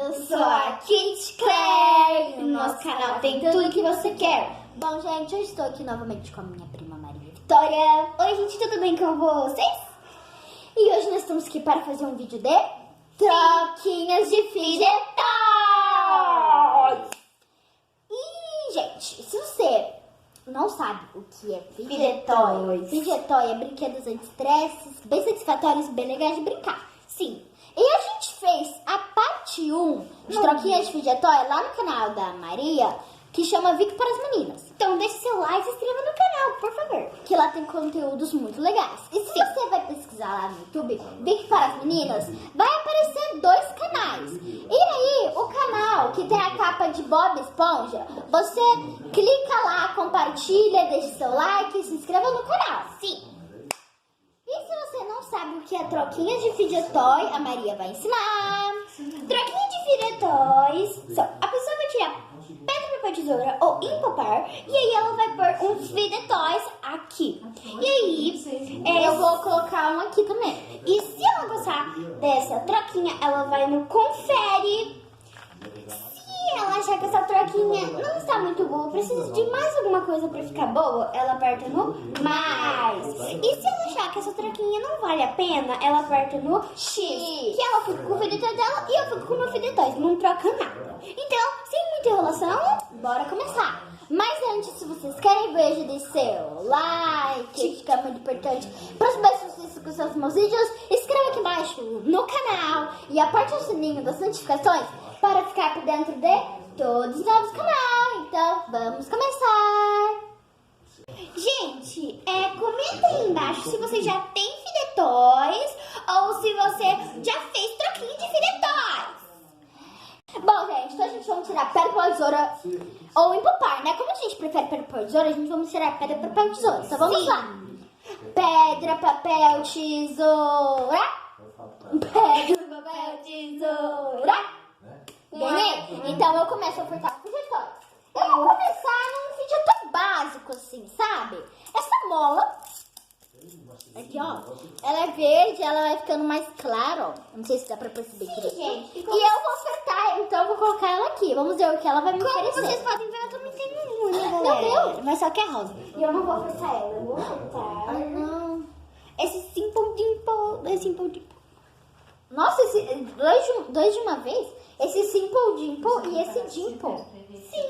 Eu sou a Kit Claire e no nosso canal tem tudo que você quer. Bom, gente, eu estou aqui novamente com a minha prima Maria Vitória. Oi, gente, tudo bem com vocês? E hoje nós estamos aqui para fazer um vídeo de troquinhas de fidget toys. E, gente, se você não sabe o que é fidget toy é brinquedos anti-estresses, bem satisfatórios, bem legais de brincar. Sim. E a gente fez a parte 1 de troquinhas de fidget toy lá no canal da Maria, que chama Vic para as Meninas. Então deixe seu like e se inscreva no canal, por favor, que lá tem conteúdos muito legais. E se você vai pesquisar lá no YouTube, Vic para as Meninas, vai aparecer 2 canais. E aí, o canal que tem a capa de Bob Esponja, você clica lá, compartilha, deixe seu like e se inscreva no canal. Sim. E se você não sabe o que é troquinhas de fidget toy, a Maria vai ensinar. Troquinhas de fidget toys são: a pessoa vai tirar pedra, papel, tesoura ou empopar, e aí ela vai pôr uns fidget toys aqui. E aí eu vou colocar um aqui também. E se ela gostar dessa troquinha, ela vai no confere. Se ela achar que essa troquinha não está muito boa, precisa de mais alguma coisa para ficar boa, ela aperta no mais. E se ela achar que essa troquinha não vale a pena, ela aperta no X. Que ela fica com o fidget toy dela e eu fico com o meu fidget toy. Não troca nada. Então, sem muita enrolação, bora começar. Mas antes, se vocês querem ver, de seu like, que é muito importante para os mais sucessos com seus meus vídeos, inscreva aqui embaixo no canal e aperte o sininho das notificações para ficar por dentro de todos os novos canais. Então, vamos começar! Gente, comenta aí embaixo se você já tem fidget toys ou se você já fez troquinho de fidget toys. Bom, gente, então a gente vai tirar pedra, papel, tesoura ou empopar, né? Como a gente prefere pedra, papel, tesoura, a gente vai tirar pedra, papel, tesoura. Então vamos lá. Pedra, papel, tesoura. Pedra, papel, tesoura. Ganhei? Então eu começo a apertar o fidget toy. Eu vou começar num fidget toy básico, assim, sabe? Essa mola aqui, ó, ela é verde, ela vai ficando mais clara, ó. Não sei se dá pra perceber direito. Gente, e eu vou apertar, então eu vou colocar ela aqui. Vamos ver o que ela vai me oferecer. Como vocês podem ver, eu também tenho uma, né, galera? Mas só que é rosa. E eu não vou apertar ela, eu vou apertar. Ah, não. Esse Simple Dimple. Nossa, dois de uma vez? Esse Simple Dimple e esse Dimple. Sim.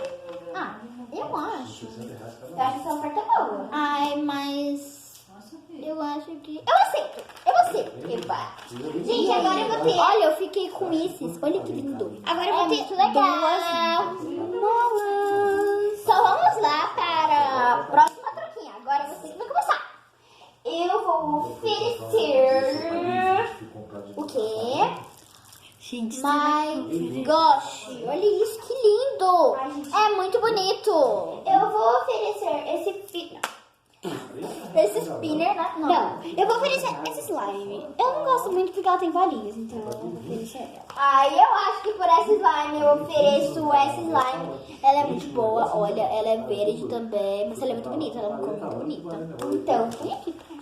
Ah, eu acho. Eu acho que essa parte é boa. Ai, mas eu acho que... Eu aceito. Eba. Gente, agora eu vou ter... Olha, eu fiquei com esses. Olha que lindo. Agora eu vou ter muito legal. duas molas. Então vamos lá para a próxima troquinha. Agora você que vai começar. Eu vou oferecer... O quê? Gente, My gosh, olha isso, que lindo! É muito bonito! Eu vou oferecer esse spinner, não, eu vou oferecer esse slime. Eu não gosto muito porque ela tem varinhas, então eu vou oferecer ela. Aí eu acho que por essa slime eu ofereço essa slime. Ela é muito boa, olha, ela é verde também, mas ela é muito bonita, ela é uma cor muito bonita. Então,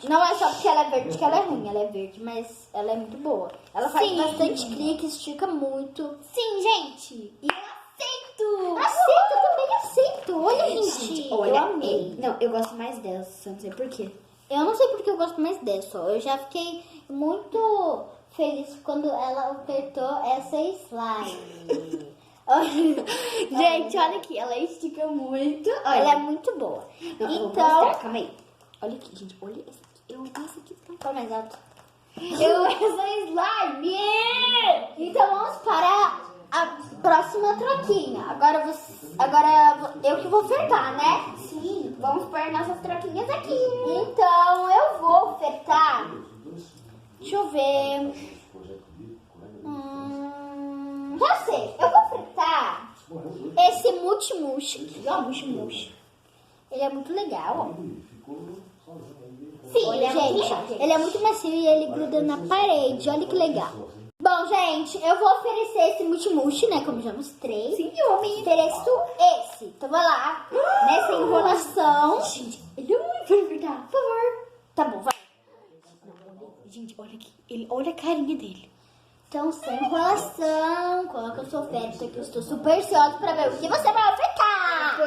não é só porque ela é verde que ela é ruim, ela é verde, mas ela é muito boa. Ela faz bastante clique, estica muito. Sim, gente, e eu aceito! Eu também aceito! Olha, gente, olha, eu amei. Não, eu gosto mais dessa, não sei porquê. Eu não sei porque eu gosto mais dessa, ó. Eu já fiquei muito feliz quando ela apertou essa slime. Gente, olha aqui, ela estica muito. Olha. Ela é muito boa. Não, eu vou Então, mostrar, calma aí. Olha aqui, gente, olha essa aqui. Eu amo essa aqui. tá mais alto. Eu essa slime! Então vamos para a próxima troquinha. Agora eu que vou ofertar, né? Sim. Vamos pôr nossas troquinhas aqui. Então eu vou ofertar. Deixa eu ver. Já sei. Eu vou ofertar esse Multimush aqui, ó. Multimush. Ele é muito legal, ó. Sim, olha, gente, ele é muito macio e ele gruda na parede. Olha que legal. Bom, gente, eu vou oferecer esse Multimush, né? Como já mostrei. Sim, eu ofereço esse. Então vai lá. Nessa enrolação. Gente, ele é muito perfeito. Por favor. Tá bom, vai. Gente, olha aqui. Olha a carinha dele. Então, sem enrolação, coloca sua oferta, que eu estou super ansiosa pra ver o que você vai ofertar.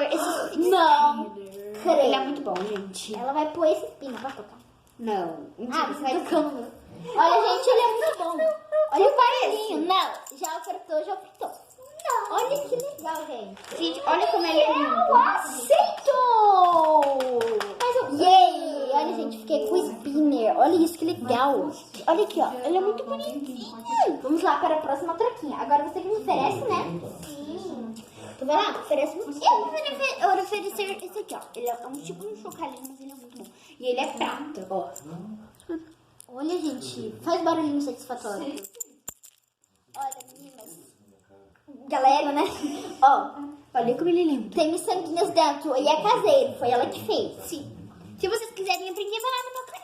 Não creio. Ele é muito bom, gente. Ela vai pôr esse espinho pra tocar. Não. Ah, você vai tocando. Olha, gente, ele é muito bom. Olha o barulhinho. Não, já ofertou, já ofertou. Não. Olha que legal, gente. Gente, olha como ele é lindo. Eu aceito! Yay! Olha, gente, fiquei com o spinner. Olha isso, que legal. Olha aqui, ó. Ele é muito bonitinho. Vamos lá para a próxima troquinha. Agora você que me oferece, né? Sim. Tu vai lá? Oferece muito. Eu vou oferecer esse aqui, ó. Ele é um tipo um chocalhinho, mas ele é muito bom. E ele é prata, ó. Olha, gente. Faz barulhinho satisfatório. Olha, meninas. Galera, né? Ó. Olha como ele é lindo. Tem miçanguinhas dentro. E é caseiro. Foi ela que fez. Sim. Se vocês quiserem aprender, vai lá no meu canal.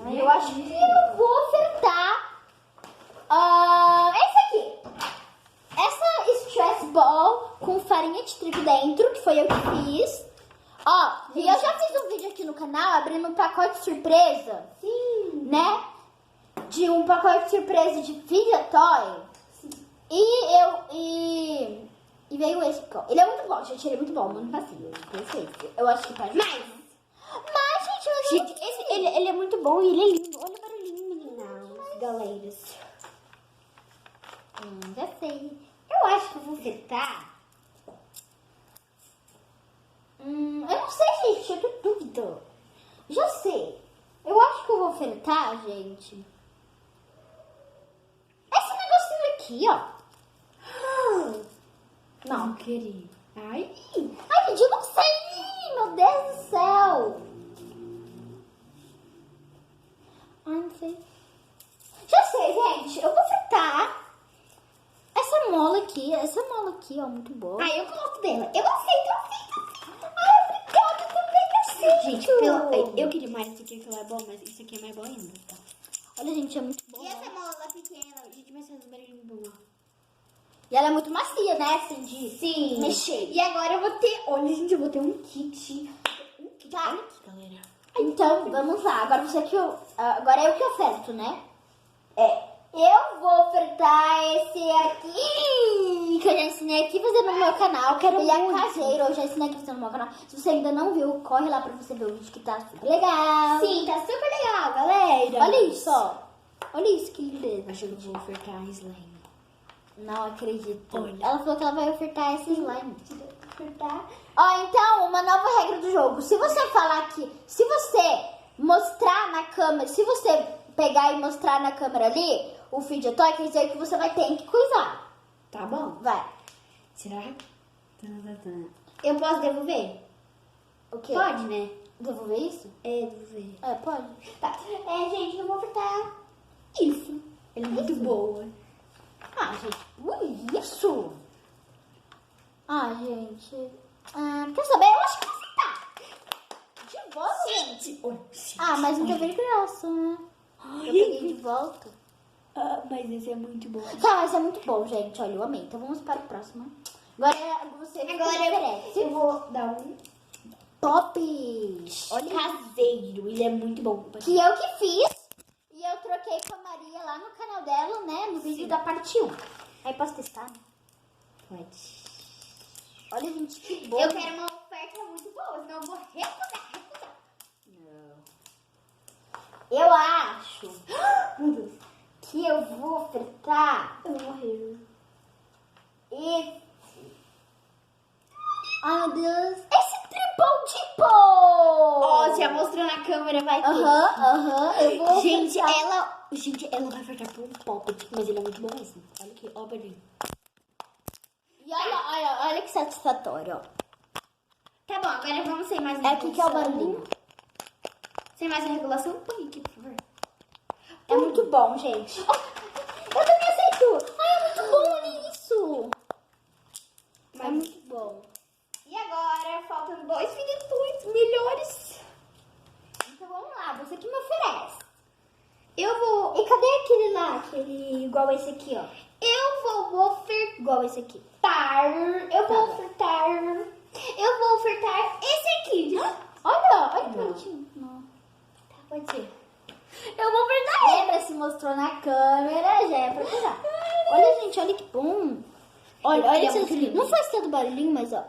Ó. Eu acho que eu vou ofertar esse aqui. Essa stress ball com farinha de trigo dentro, que foi eu que fiz. Ó, e eu já fiz um vídeo aqui no canal abrindo um pacote surpresa. Sim. Né? De um pacote surpresa de Fidget Toy. Sim. E veio esse aqui, ó. Ele é muito bom, gente. Ele é muito bom, muito macio. Perfeito. Eu acho que pode. Mas, gente, ele é muito bom e ele é lindo. Olha o barulhinho, meninas. Galeras. Já sei. Eu acho que eu vou ofertar. Eu não sei, gente. Eu tô dúvida. Já sei. Eu acho que eu vou ofertar, gente. Esse negocinho aqui, ó. Não, queria. Ai. Ai, gente, eu não sei. Meu Deus do céu. Ai, não sei. Já sei, gente. Eu vou ofertar. Essa mola aqui, ó, muito boa. Ai, eu gosto dela. Eu aceito. Ai, obrigada, eu também aceito. Gente, eu queria mais esse aqui, que ela é bom, mas esse aqui é mais bom ainda. Tá? Olha, gente, é muito bom. E essa mola pequena, gente, mas faz um barulhinho bom. E ela é muito macia, né? Assim, de mexer. E agora eu vou ter, olha, gente, eu vou ter um kit. Tá. Olha aqui, galera. Então, vamos lá. Agora eu que oferto, né? Eu vou ofertar esse aqui, que eu já ensinei aqui fazendo no meu canal. Ele é caseiro, eu já ensinei aqui fazendo no meu canal. Se você ainda não viu, corre lá pra você ver o vídeo que tá super legal. Sim, tá super legal, galera. Olha isso, ó. Olha isso, que lindeza. Acho que eu vou ofertar slime. Não acredito. Olha. Ela falou que ela vai ofertar esse slime. Ó, então, uma nova regra do jogo. Se você falar que... Se você mostrar na câmera... Se você pegar e mostrar na câmera ali o Fidget Toy, quer dizer que você vai ter que coisar. Tá bom. Vai. Será? Eu posso devolver? O quê? Pode, né? Devolver isso? Devolver. Pode. Tá. Gente, eu vou ofertar isso. Ele é muito boa. Gente, isso? Gente. Quer saber? Eu acho que vou ofertar. De volta? Gente, olha. Mas não teve graça, né? Eu peguei de volta. Mas esse é muito bom. Tá, mas é muito bom, gente. Olha, eu amei. Então vamos para o próximo. Agora você oferece. Eu vou dar um Pop. olha caseiro. Ele é muito bom. Que eu que fiz. E eu troquei com a Maria lá no canal dela, né? No vídeo da parte 1. Aí posso testar, né? Pode. Olha, gente, que bom. Eu quero uma oferta muito boa, senão eu vou recusar. Não. Eu acho que eu vou ofertar Eu vou morrer. esse. Ai, meu Deus. Esse triple tipo! Se ela mostrou na câmera, vai ter. Eu vou Gente, ofertar. ela vai ofertar por um pop, mas ele é muito bom mesmo. Olha aqui, ó o barulho. E olha que satisfatório, ó. Tá bom, agora vamos sem mais É aqui que é o barulhinho. Sem mais regulação, põe aqui, por favor. É muito bom, gente. Eu também aceito. É muito bom, olha isso. É muito bom. E agora, faltam 2 Fidget melhores. Então vamos lá, você que me oferece. Eu vou... E cadê aquele lá? Aquele igual esse aqui, ó. Eu vou ofertar... Igual esse aqui. Eu vou ofertar... Eu vou ofertar esse aqui. Olha que bonitinho. Não. Tá, pode ser. Eu vou apertar ele. Lembra, se mostrou na câmera, já é pra apertar. Olha, gente, olha que bom. Olha, Ele é esse- muito lindo. não faz tanto barulhinho, mas ó.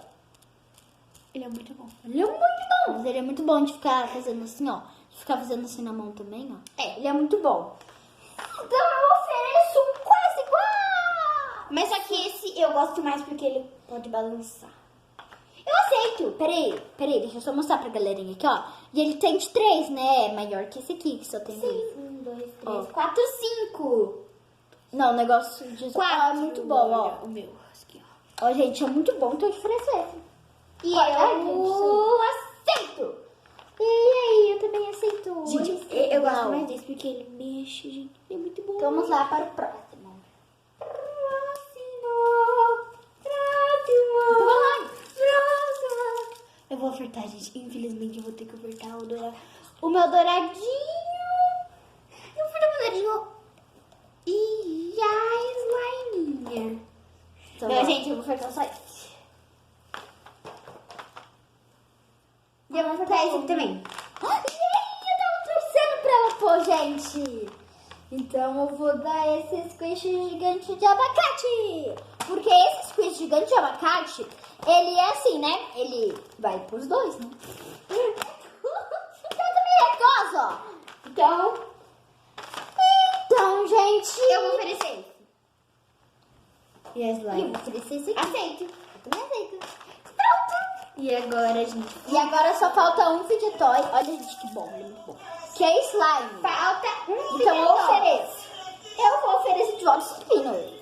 Ele é muito bom. Ele é muito bom. Mas ele é muito bom de ficar fazendo assim, ó. De ficar fazendo assim na mão também, ó. É, ele é muito bom. Então eu ofereço um quase igual. Mas só que esse eu gosto mais porque ele pode balançar. Eu aceito. Peraí, deixa eu só mostrar pra galerinha aqui, ó. E ele tem de 3, né? É maior que esse aqui, que só tem 2. 1, 2, Ó. 3, 4, 5. Não, o negócio de... Ah, é muito bom, ó. O meu. Aqui, ó. Ó, gente, é muito bom, então eu ofereço esse. E Olha, eu aceito. E aí, eu também aceito. Gente, Esse eu gosto legal. mais desse porque ele mexe, gente. Ele é muito bom. Então vamos lá para o próximo. Então vai lá. Próximo. Eu vou ofertar, gente. Infelizmente, eu vou ter que ofertar o dourado. O meu douradinho. Eu vou ofertar o douradinho. E a sliminha. Então, Não, ó. gente, eu vou ofertar só esse. E eu vou ofertar esse aqui também. Yay, eu tava torcendo pra ela pôr, gente. Então eu vou dar esse squish gigante de abacate. Porque esse squish gigante de abacate, ele é assim, né? Ele vai pros dois, né? Eu também recuso, ó. Então, gente... Eu vou oferecer esse. E a E eu slime? vou oferecer esse aqui. Aceito. Eu também aceito. Pronto. E agora, gente? E agora só falta um fidget toy. Olha, gente, que bom, ele é muito bom. Que é slime. Falta um Então eu fidget toy. ofereço. Eu vou oferecer de volta esse spinner.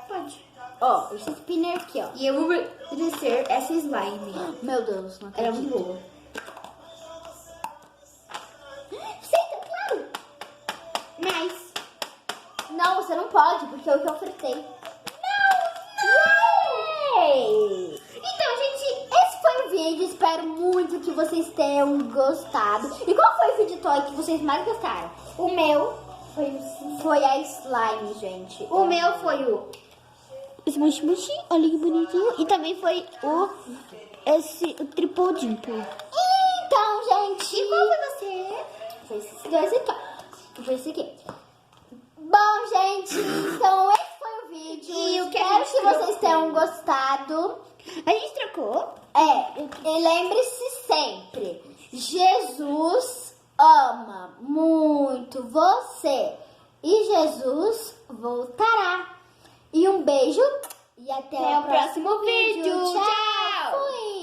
Pode. Ó, esse spinner aqui, ó. E eu vou oferecer essa slime. Meu Deus, não Ela é acredito. muito boa. Aceita, claro. Mas... Não, você não pode, porque eu que ofertei. Não! Yay! Então, gente... Esse foi o vídeo, espero muito que vocês tenham gostado. E qual foi o fidget toy que vocês mais gostaram? O meu... Foi a slime, gente. O meu foi o Smush Mush, olha que bonitinho. E também foi o Triple Dimple. Então, gente... E qual foi você? Foi esses dois aqui, ó. Foi esse aqui. Bom, gente, então esse foi o vídeo. E o que a Espero gente que vocês trocou? tenham gostado. A gente trocou. E lembre-se sempre, Jesus ama muito você e Jesus voltará. E um beijo e até o próximo vídeo. Tchau! Fui!